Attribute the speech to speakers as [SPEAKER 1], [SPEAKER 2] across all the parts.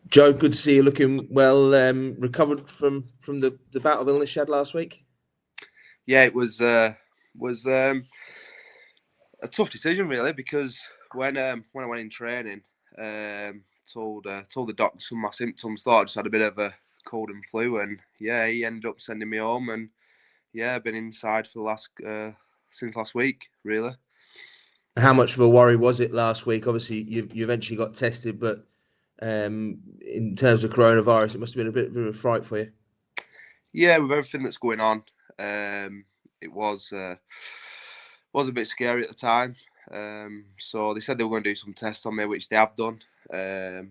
[SPEAKER 1] Joe, good to see you looking well. Recovered from the bout of illness you had last week.
[SPEAKER 2] Yeah, it was a tough decision really because when I went in training, told the doctor some of my symptoms. Thought I just had a bit of a cold and flu, and yeah, he ended up sending me home, and yeah, I've been inside for the last since last week really.
[SPEAKER 1] How much of a worry was it last week? Obviously, you eventually got tested, but in terms of coronavirus, it must have been bit of a fright for you.
[SPEAKER 2] Yeah, with everything that's going on, it was a bit scary at the time. So they said they were going to do some tests on me, which they have done.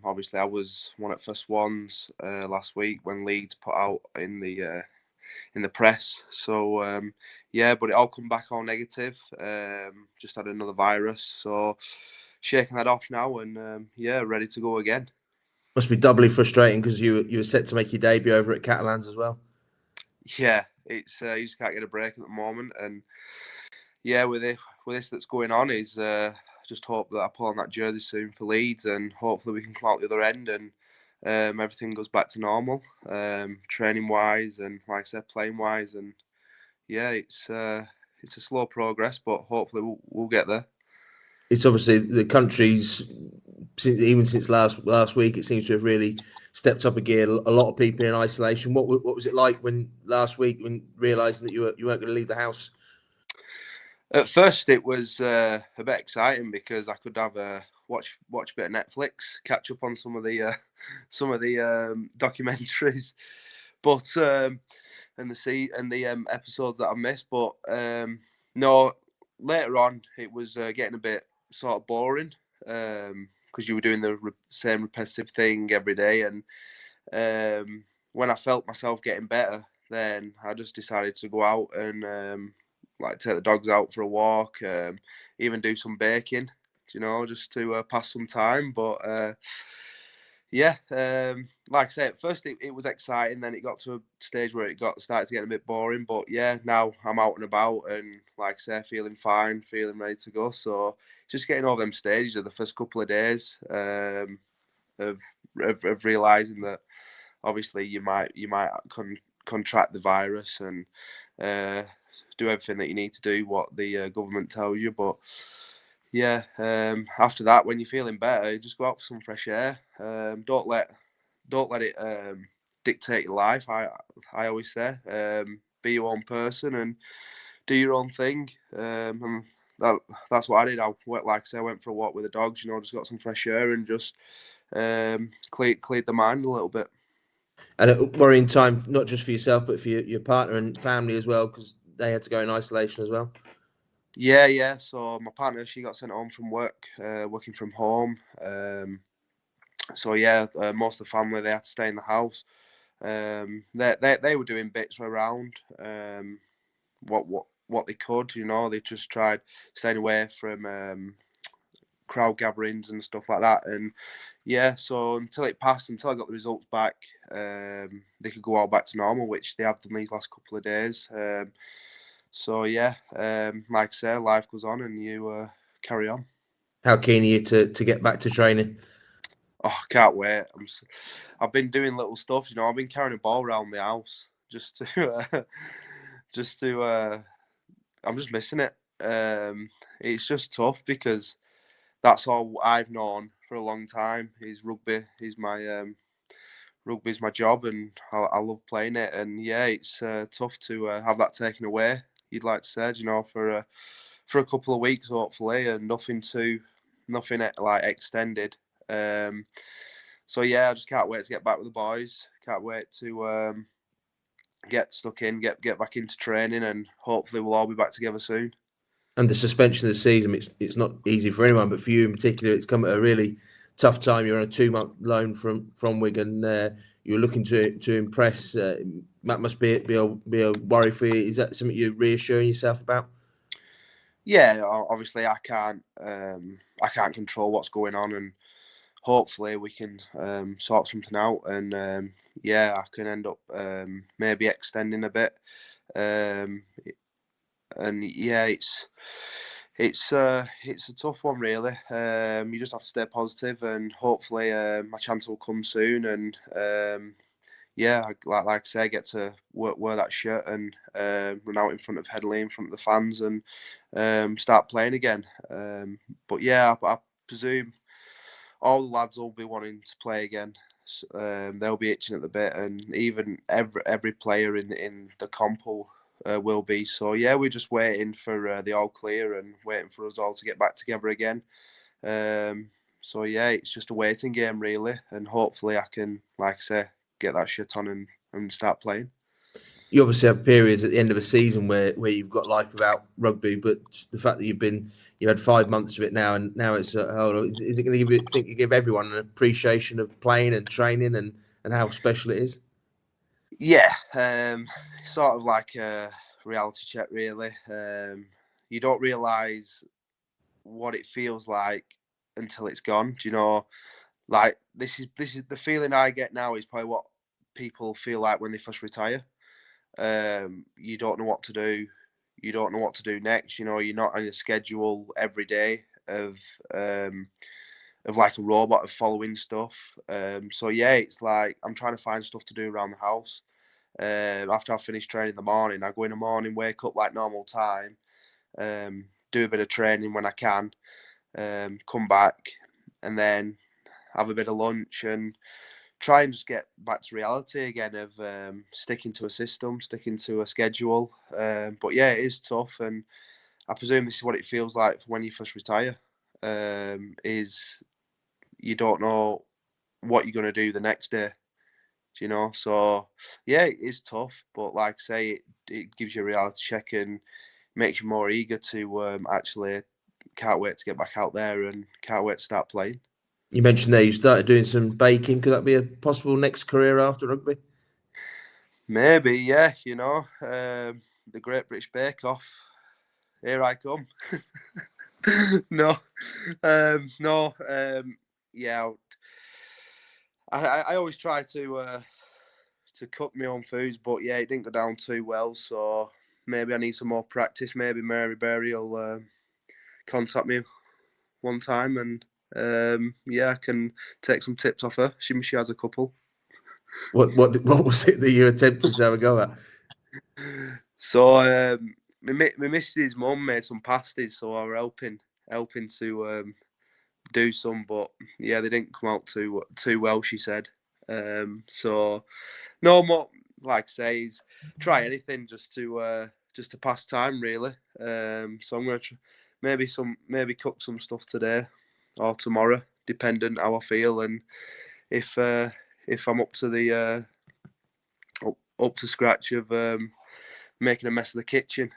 [SPEAKER 2] Obviously, I was one of the first ones last week when Leeds put out in the press. So yeah, but it all come back all negative. Just had another virus, so shaking that off now, and yeah, ready to go again.
[SPEAKER 1] Must be doubly frustrating because you were set to make your debut over at Catalans as well.
[SPEAKER 2] Yeah, it's you just can't get a break at the moment, and yeah, with this that's going on is just hope that I pull on that jersey soon for Leeds, and hopefully we can come out the other end and everything goes back to normal, training wise and like I said, playing wise, and yeah, it's a slow progress, but hopefully we'll get there.
[SPEAKER 1] It's obviously the country's even since last week. It seems to have really stepped up a gear. A lot of people in isolation. What was it like when last week when realising that you weren't going to leave the house?
[SPEAKER 2] At first, it was a bit exciting because I could have a watch a bit of Netflix, catch up on some of the documentaries, but and the episodes that I missed. But no, later on it was getting a bit sort of boring because you were doing the same repetitive thing every day, and when I felt myself getting better, then I just decided to go out and like take the dogs out for a walk, even do some baking, just to pass some time. But yeah, like I say, at first it was exciting. Then it got to a stage where it got started to get a bit boring. But yeah, now I'm out and about, and like I say, feeling fine, feeling ready to go. So just getting over them stages of the first couple of days of, of realizing that obviously you might contract the virus and uh, do everything that you need to do what the government tells you. But yeah, after that, when you're feeling better, just go out for some fresh air. Don't let it dictate your life. I always say, be your own person and do your own thing. And that, that's what I did. Like I said, I went for a walk with the dogs. Just got some fresh air and just cleared the mind a little bit.
[SPEAKER 1] And a worrying time, not just for yourself, but for your partner and family as well, because they had to go in isolation as well.
[SPEAKER 2] Yeah, yeah. So my partner, she got sent home from work, working from home. So yeah, most of the family they had to stay in the house. They were doing bits around what they could. They just tried staying away from crowd gatherings and stuff like that. And yeah, so until it passed, until I got the results back, they could go all back to normal, which they have done these last couple of days. So yeah, like I say, life goes on and you carry on.
[SPEAKER 1] How keen are you to get back to training?
[SPEAKER 2] Oh, I can't wait. I've been doing little stuff. I've been carrying a ball around the house just to, just to. I'm just missing it. It's just tough because that's all I've known for a long time. Is rugby. Is my rugby's my job, and I love playing it. And yeah, it's tough to have that taken away. You'd like to say, for a couple of weeks hopefully, and nothing like extended. Um, so yeah, I just can't wait to get back with the boys. Can't wait to get stuck in, get back into training, and hopefully we'll all be back together soon.
[SPEAKER 1] And the suspension of the season, it's not easy for anyone, but for you in particular, it's come at a really tough time. You're on a 2 month loan from Wigan. You're looking to impress. That must be a worry for you. Is that something you're reassuring yourself about?
[SPEAKER 2] Yeah, obviously I can't control what's going on, and hopefully we can sort something out. And yeah, I can end up maybe extending a bit. Um, and yeah, It's a tough one, really. You just have to stay positive, and hopefully, my chance will come soon. And yeah, like I say, get to wear that shirt and run out in front of Headley, in front of the fans, and start playing again. But yeah, I presume all the lads will be wanting to play again. They'll be itching at the bit, and even every player in the comp will be. So yeah, we're just waiting for the all clear and waiting for us all to get back together again. So yeah, it's just a waiting game really, and hopefully I can, like I say, get that shit on and start playing.
[SPEAKER 1] You obviously have periods at the end of a season where you've got life without rugby, but the fact that you had 5 months of it now, and now it's is it going to give everyone an appreciation of playing and training and how special it is?
[SPEAKER 2] Yeah, sort of like a reality check, really. You don't realise what it feels like until it's gone. Do you know? Like this is the feeling I get now is probably what people feel like when they first retire. You don't know what to do. You don't know what to do next. You know, you're not on a schedule every day of like a robot of following stuff. So yeah, it's like I'm trying to find stuff to do around the house. After I finish training in the morning, I go in the morning, wake up like normal time, do a bit of training when I can, come back, and then have a bit of lunch and try and just get back to reality again of sticking to a system, sticking to a schedule. But yeah, it is tough, and I presume this is what it feels like when you first retire. Is you don't know what you're going to do the next day. You know, so yeah, it is tough, but like I say, it gives you a reality check and makes you more eager to actually can't wait to get back out there and can't wait to start playing.
[SPEAKER 1] You mentioned there you started doing some baking. Could that be a possible next career after rugby?
[SPEAKER 2] Maybe, yeah, the Great British Bake Off. Here I come. No, no, yeah. I always try to cook my own foods, but yeah, it didn't go down too well. So maybe I need some more practice. Maybe Mary Berry will contact me one time, and yeah, I can take some tips off her. She has a couple.
[SPEAKER 1] What was it that you attempted to have a go at?
[SPEAKER 2] So my missus' mum made some pasties, so I were helping to do some, but yeah, they didn't come out too well. She said. So no more, like I say, is try anything just to pass time really. So I'm gonna maybe cook some stuff today or tomorrow, depending how I feel, and if if I'm up to up to scratch of making a mess of the kitchen.